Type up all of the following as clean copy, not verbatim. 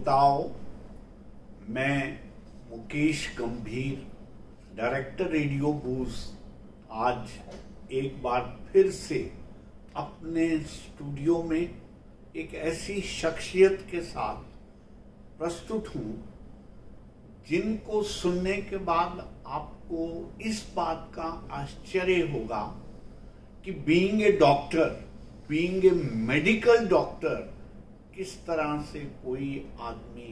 श्रोताओं, मैं मुकेश गंभीर, डायरेक्टर रेडियो बूस्ट, आज एक बार फिर से अपने स्टूडियो में एक ऐसी शख्सियत के साथ प्रस्तुत हूं जिनको सुनने के बाद आपको इस बात का आश्चर्य होगा कि being a doctor, being a medical doctor, किस तरह से कोई आदमी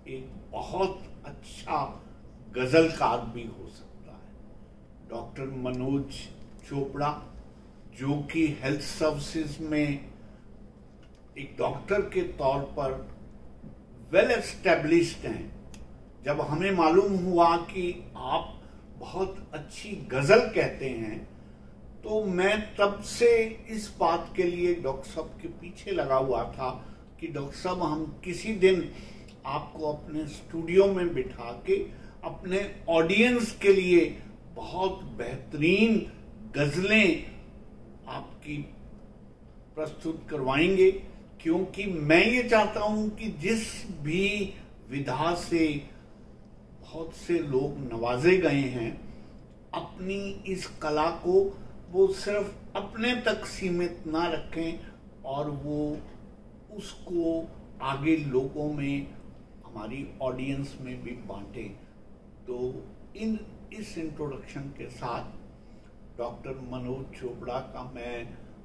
एक बहुत अच्छा गजलकार भी हो सकता है। डॉक्टर मनोज चोपड़ा, जो कि हेल्थ सर्विसेज में एक डॉक्टर के तौर पर वेल एस्टेब्लिश्ड हैं। जब हमें मालूम हुआ कि आप बहुत अच्छी गजल कहते हैं, तो मैं तब से इस बात के लिए डॉक्टर साहब के पीछे लगा हुआ था कि डॉक्टर साहब, हम किसी दिन आपको अपने स्टूडियो में बिठा के अपने ऑडियंस के लिए बहुत बेहतरीन गजलें आपकी प्रस्तुत करवाएंगे, क्योंकि मैं ये चाहता हूं कि जिस भी विधा से बहुत से लोग नवाजे गए हैं, अपनी इस कला को वो सिर्फ अपने तक सीमित ना रखें और वो उसको आगे लोगों में, हमारी ऑडियंस में भी बांटें। तो इस इंट्रोडक्शन के साथ डॉक्टर मनोज चोपड़ा का मैं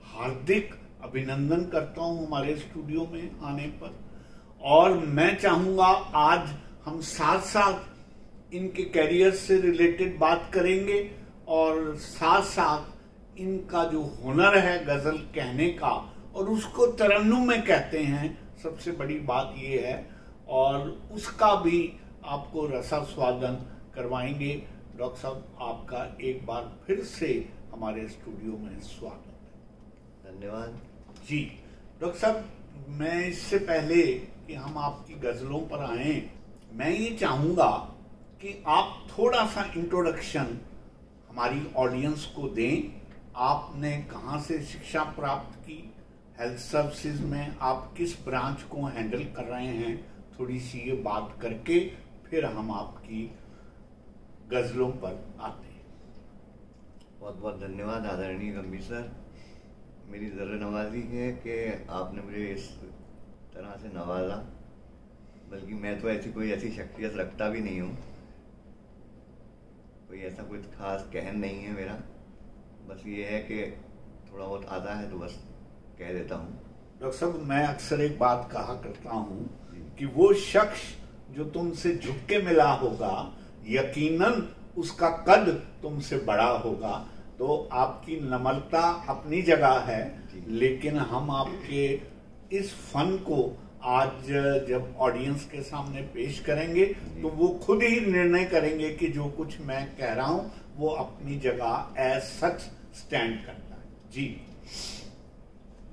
हार्दिक अभिनंदन करता हूं हमारे स्टूडियो में आने पर, और मैं चाहूंगा आज हम साथ साथ इनके कैरियर से रिलेटेड बात करेंगे और साथ साथ इनका जो हुनर है गजल कहने का, और उसको तरन्नुम में कहते हैं, सबसे बड़ी बात ये है, और उसका भी आपको रसास्वादन करवाएंगे। डॉक्टर साहब, आपका एक बार फिर से हमारे स्टूडियो में स्वागत है। धन्यवाद जी डॉक्टर साहब, मैं इससे पहले कि हम आपकी गजलों पर आए, मैं ये चाहूंगा कि आप थोड़ा सा इंट्रोडक्शन हमारी ऑडियंस को दें। आपने कहाँ से शिक्षा प्राप्त की, हेल्थ सर्विसेज में आप किस ब्रांच को हैंडल कर रहे हैं, थोड़ी सी ये बात करके फिर हम आपकी गजलों पर आते हैं। बहुत बहुत धन्यवाद आदरणीय गंभीर सर। मेरी ज़र्र नवाजी है कि आपने मुझे इस तरह से नवाजा, बल्कि मैं तो कोई ऐसी शख्सियत रखता भी नहीं हूँ, कोई ऐसा कुछ खास कहन नहीं है मेरा, बस ये है कि थोड़ा बहुत आता है तो बस कह देता हूँ। डॉक्टर साहब, मैं अक्सर एक बात कहा करता हूँ कि वो शख्स जो तुमसे झुक के मिला होगा, यकीनन उसका कद तुमसे बड़ा होगा। तो आपकी नम्रता अपनी जगह है, लेकिन हम आपके इस फन को आज जब ऑडियंस के सामने पेश करेंगे तो वो खुद ही निर्णय करेंगे कि जो कुछ मैं कह रहा हूं वो अपनी जगह एज सच स्टैंड करता है। जी,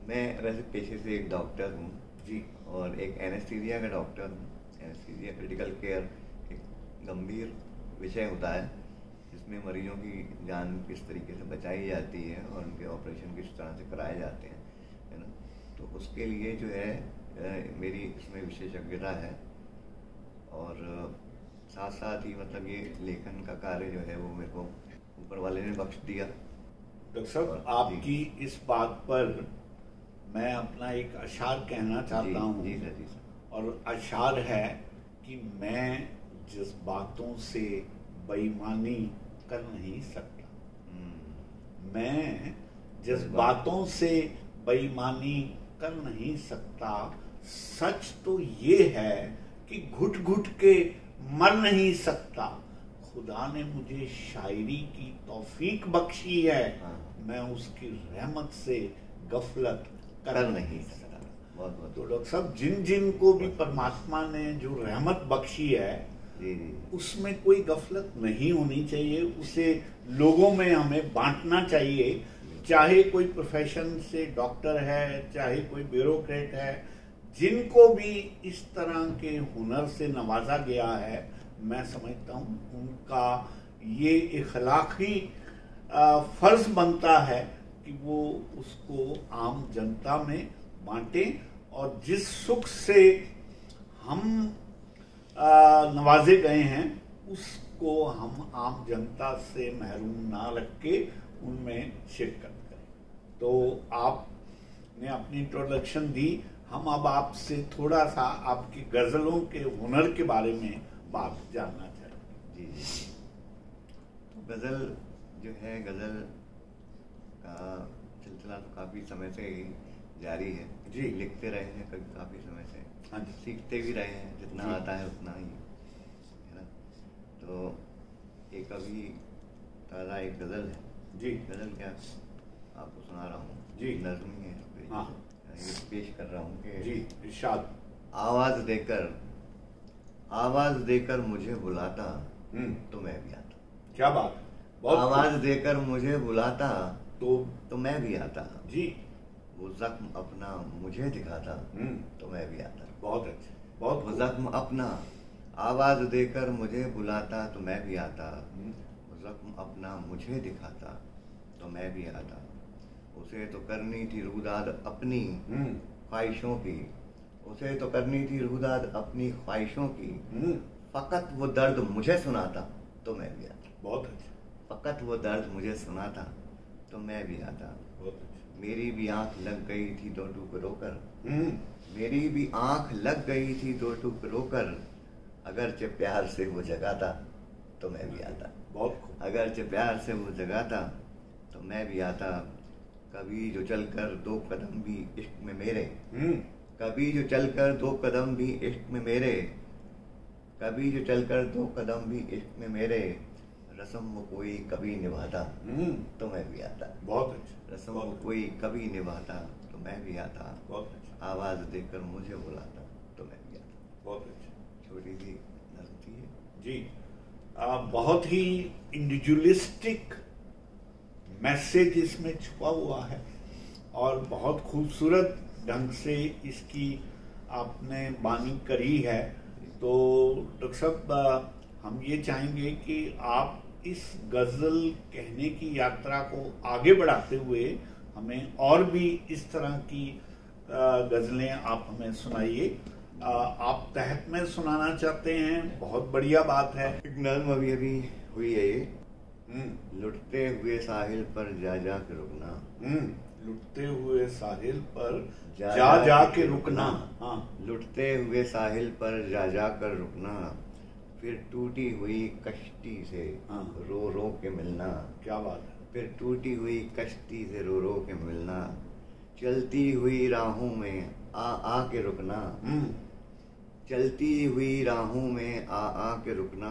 मैं वैसे पेशे से एक डॉक्टर हूँ जी, और एक एनेस्थीसिया का डॉक्टर हूँ। एनेस्थीसिया क्रिटिकल केयर एक गंभीर विषय होता है जिसमें मरीजों की जान किस तरीके से बचाई जाती है और उनके ऑपरेशन किस तरह से कराए जाते हैं, है ना। तो उसके लिए जो है मेरी इसमें विशेषज्ञता है, और साथ साथ ही मतलब ये लेखन का कार्य जो है वो मेरे को ऊपर वाले ने बख्श दिया। डॉक्टर साहब, आपकी इस बात पर मैं अपना एक अशार कहना चाहता हूँ। जी सर, जी सर। और अशार है कि मैं जिस बातों से बेईमानी कर नहीं सकता, मैं जिस बातों से बेईमानी कर नहीं सकता, सच तो ये है कि घुट घुट के मर नहीं सकता। खुदा ने मुझे शायरी की तौफीक बख्शी है, मैं उसकी रहमत से गफलत कर नहीं सकता। बहुत बहुत तो डॉक्टर साहब, जिन जिन को भी परमात्मा ने जो रहमत बख्शी है, उसमें कोई गफलत नहीं होनी चाहिए, उसे लोगों में हमें बांटना चाहिए। चाहे कोई प्रोफेशन से डॉक्टर है, चाहे कोई ब्यूरोक्रेट है, जिनको भी इस तरह के हुनर से नवाजा गया है, मैं समझता हूँ उनका ये इखलाकी फर्ज बनता है कि वो उसको आम जनता में बांटें, और जिस सुख से हम नवाजे गए हैं उसको हम आम जनता से महरूम ना रख के उनमें शिरकत करें। तो आपने अपनी इंट्रोडक्शन दी, हम अब आपसे थोड़ा सा आपकी गजलों के हुनर के बारे में बात जानना चाहेंगे। जी जी। तो गज़ल जो है, गज़ल का सिलसिला तो काफ़ी समय से ही जारी है जी। लिखते रहे हैं काफ़ी समय से, हाँ जी। सीखते भी रहे हैं, जितना जी। आता है उतना ही, है ना। तो एक अभी ताज़ा एक गज़ल है जी। गज़ल क्या आपको सुना रहा हूँ जी। नज़्म है इस पे, हाँ। ये पेश कर रहा हूँ कि जी इरशाद। आवाज़ देकर मुझे बुलाता तो मैं भी आता। क्या बात, बहुत आवाज़ देकर मुझे बुलाता तो मैं भी आता। जी। वो जख्म अपना मुझे दिखाता तो मैं भी आता। बहुत अच्छा, बहुत वो जख्म अपना आवाज़ देकर मुझे बुलाता तो मैं भी आता। वो जख्म अपना मुझे दिखाता तो मैं भी आता। उसे तो करनी थी रूदाद अपनी ख्वाहिशों की, उसे तो करनी थी रूदाद अपनी ख्वाहिशों की, फ़कत वो दर्द मुझे सुनाता तो मैं भी आता। बहुत अच्छा, फ़कत वो दर्द मुझे सुनाता तो मैं भी आता। बहुत अच्छा। मेरी भी आंख लग गई थी दो टुकड़ों कर, मेरी भी आंख लग गई थी दो टुकड़ों कर, अगरचे प्यार से वो जगाता तो मैं भी आता। बहुत खूब। अगरचे प्यार से वो जगाता तो मैं भी आता। कभी जो चलकर दो कदम भी इश्क में मेरे, कभी जो चलकर दो कदम भी इश्क में मेरे, कभी जो चलकर दो कदम भी इश्क में मेरे, रस्म वो कोई कभी निभाता तो मैं भी आता। बहुत अच्छा। रस्म वो कोई कभी निभाता तो मैं भी आता। बहुत अच्छा। आवाज़ देकर मुझे बुलाता तो मैं भी आता। बहुत अच्छा। छोटी सी नज़्म थी ये। जी। बहुत ही इंडिविजुअलिस्टिक मैसेज इसमें छुपा हुआ है और बहुत खूबसूरत ढंग से इसकी आपने बानी करी है। तो डॉक्टर साहब, हम ये चाहेंगे कि आप इस गज़ल कहने की यात्रा को आगे बढ़ाते हुए हमें और भी इस तरह की गज़लें आप हमें सुनाइए। आप तहत में सुनाना चाहते हैं, बहुत बढ़िया बात है। एक नज़्म अभी अभी हुई है ये, लुटते हुए साहिल पर जा जा के रुकना, लुटते हुए साहिल पर जा जा के रुकना। हाँ। लुटते हुए साहिल पर जा जा कर रुकना, फिर टूटी हुई कश्ती से रो रो के मिलना। क्या बात है। फिर टूटी हुई कश्ती से रो रो के मिलना, चलती हुई राहों में आ के रुकना, चलती हुई राहों में आ के रुकना,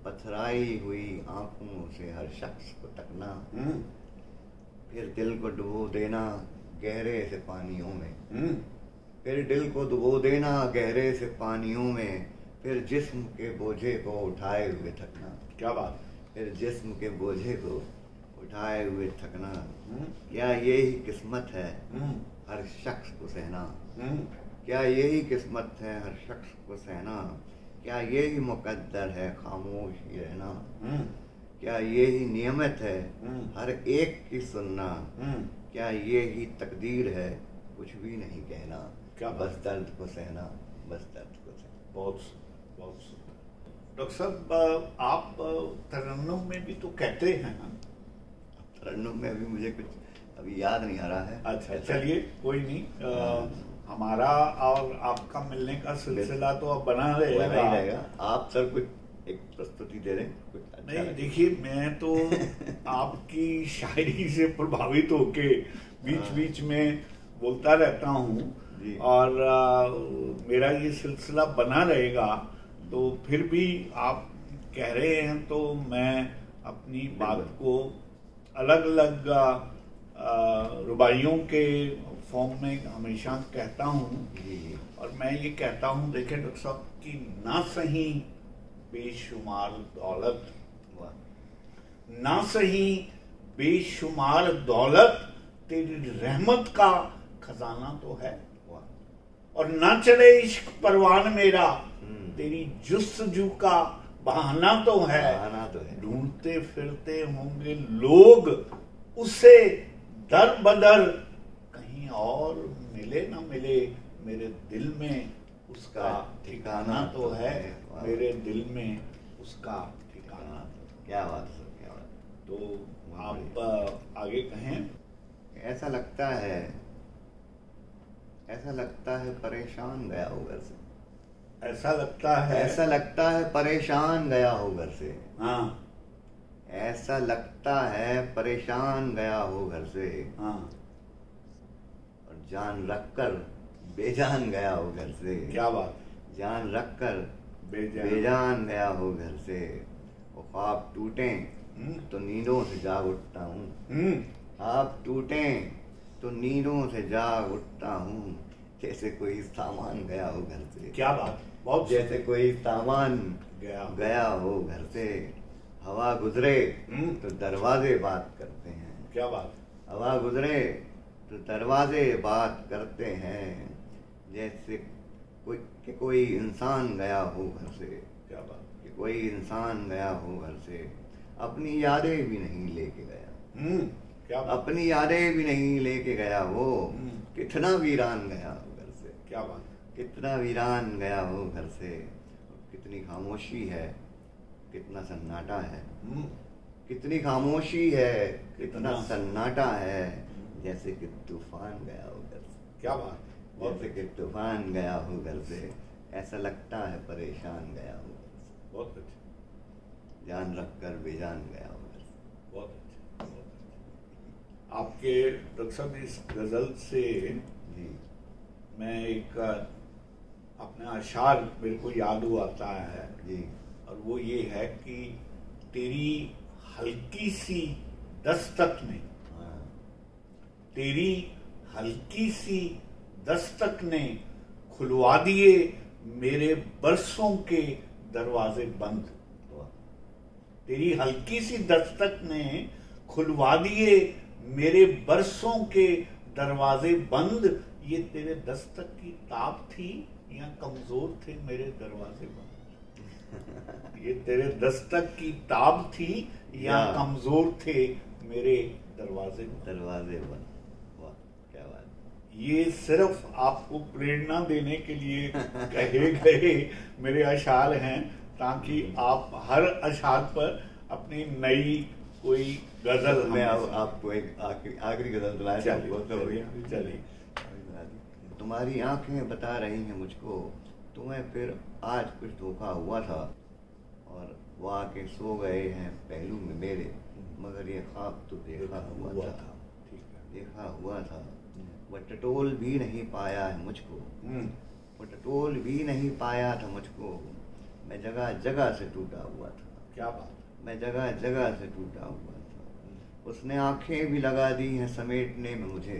पथराई हुई आंखों से हर शख्स को तकना, फिर दिल को डुबो देना गहरे से पानियों में, फिर दिल को डुबो देना गहरे से पानियों में, फिर जिस्म के बोझे को उठाए हुए थकना। क्या बात। फिर जिस्म के बोझे को उठाए हुए थकना, क्या यही किस्मत है हर शख्स को सहना, क्या यही किस्मत है हर शख्स को सहना, क्या यही मुकद्दर है खामोश ही रहना, क्या यही नियमत है हर एक की सुनना, क्या यही तकदीर है कुछ भी नहीं कहना, क्या बस दर्द को सहना, बस दर्द को सहना। बहुत बहुत सुंदर। डॉक्टर साहब, आप तरन्नुम में भी तो कहते हैं ना? तरन्नुम में अभी मुझे कुछ अभी याद नहीं आ रहा है। अच्छा, चलिए कोई नहीं। हमारा और आपका मिलने का सिलसिला तो अब बना रहेगा। आप सर कुछ एक प्रस्तुति दे रहे कुछ अच्छा। नहीं, देखिए, मैं तो आपकी शायरी से प्रभावित होके बीच बीच में बोलता रहता हूँ और मेरा ये सिलसिला बना रहेगा। तो फिर भी आप कह रहे हैं तो मैं अपनी बात को अलग अलग रुबाइयों के फॉर्म में हमेशा कहता हूँ। और मैं ये कहता हूँ, देखिए डॉक्टर साहब, कि ना सही बेशुमार दौलत, ना सही बेशुमार दौलत तेरी रहमत का खजाना तो है, और ना चले इश्क परवान मेरा तेरी जुस्तजू का बहाना तो है। ढूंढते फिरते होंगे लोग उसे दर बदर, कहीं और मिले ना मिले मेरे दिल में उसका ठिकाना तो है, मेरे दिल में उसका ठिकाना। क्या बात है सर, क्या बात। तो आप आगे कहें। ऐसा लगता है परेशान गया हो घर से। ऐसा लगता है परेशान गया हो घर से। हाँ। ऐसा लगता है परेशान गया हो घर से। हाँ। और जान रखकर बेजान गया हो घर से। क्या बात। जान रखकर बेजान गया हो घर से। वो ख्वाब टूटे तो नींदों से जाग उठता हूँ। ख्वाब टूटे तो नींदों से जाग उठता हूँ, जैसे कोई सामान गया हो घर से। क्या बात। बहुत जैसे कोई सामान गया हो घर से। हवा गुजरे तो दरवाजे बात करते हैं। क्या बात। हवा गुजरे तो दरवाजे बात करते हैं, जैसे कोई इंसान गया हो घर से। क्या बात। कि कोई इंसान गया हो घर से, अपनी यादें भी नहीं लेके गया। क्या बात। अपनी यादें भी नहीं लेके गया वो, कितना वीरान गया हो घर से। क्या बात। कितना वीरान गया हो घर से। कितनी खामोशी है, कितना सन्नाटा है। कितनी खामोशी है, कितना सन्नाटा है, जैसे कि तूफान गया हो घर से। क्या बात। जैसे कि तूफान गया हो घर से। ऐसा लगता है परेशान गया हो घर से। बहुत अच्छा। जान रखकर बेजान गया हो घर से। बहुत अच्छा, बहुत अच्छा। आपके डॉक्टर साहब इस गजल से जी मैं एक अपने अशार मेरे को याद आता है जी। और वो ये है कि तेरी हल्की सी दस्तक ने, तेरी हल्की सी दस्तक ने खुलवा दिए मेरे बरसों के दरवाजे बंद। तेरी हल्की सी दस्तक ने खुलवा दिए मेरे बरसों के दरवाजे बंद। ये तेरे दस्तक की ताप थी या कमजोर थे मेरे दरवाजे बंद। ये तेरे दस्तक की ताप थी या कमजोर थे मेरे दरवाजे बंद। वाह क्या बात। ये सिर्फ आपको प्रेरणा देने के लिए कहे गए मेरे अशार हैं, ताकि आप हर अशार पर अपनी नई कोई गजल। मैं आपको एक आखिरी गजल सुनाया। चलिए। तुम्हारी आंखें बता रही हैं मुझको, तुम्हें फिर आज कुछ धोखा हुआ था, और वो आके सो गए हैं पहलू में मेरे, मगर ये ख्वाब तो देखा हुआ था। देखा हुआ था। वह टटोल भी नहीं पाया है मुझको। वो टटोल भी नहीं पाया था मुझको। मैं जगह जगह से टूटा हुआ था। क्या बात। मैं जगह जगह से टूटा हुआ था। उसने आंखें भी लगा दी हैं समेटने में मुझे।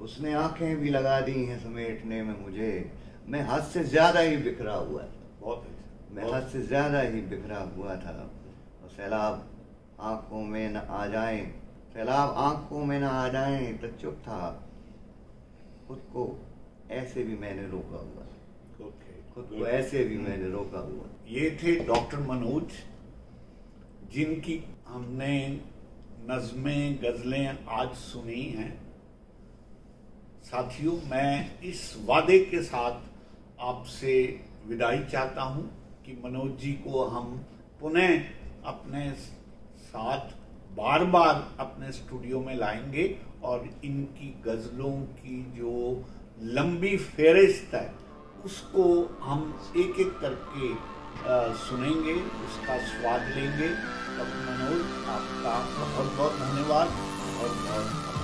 उसने आंखें भी लगा दी हैं समेटने में मुझे। मैं हद से ज्यादा ही बिखरा हुआ था। बहुत अच्छा। मैं हद से ज्यादा ही बिखरा हुआ था। और सैलाब आंखों में न आ जाए, सैलाब आंखों में न आ जाए तो चुप था। खुद को ऐसे भी मैंने रोका हुआ था। खुद को ऐसे भी मैंने रोका हुआ। ये थे डॉक्टर मनोज, जिनकी हमने नज़में गजलें आज सुनी हैं। साथियों, मैं इस वादे के साथ आपसे विदाई चाहता हूं कि मनोज जी को हम पुनः अपने साथ बार बार अपने स्टूडियो में लाएंगे और इनकी गजलों की जो लंबी फेहरिस्त है उसको हम एक एक करके सुनेंगे, उसका स्वाद लेंगे। तब मनोज, आपका बहुत बहुत धन्यवाद और बहुत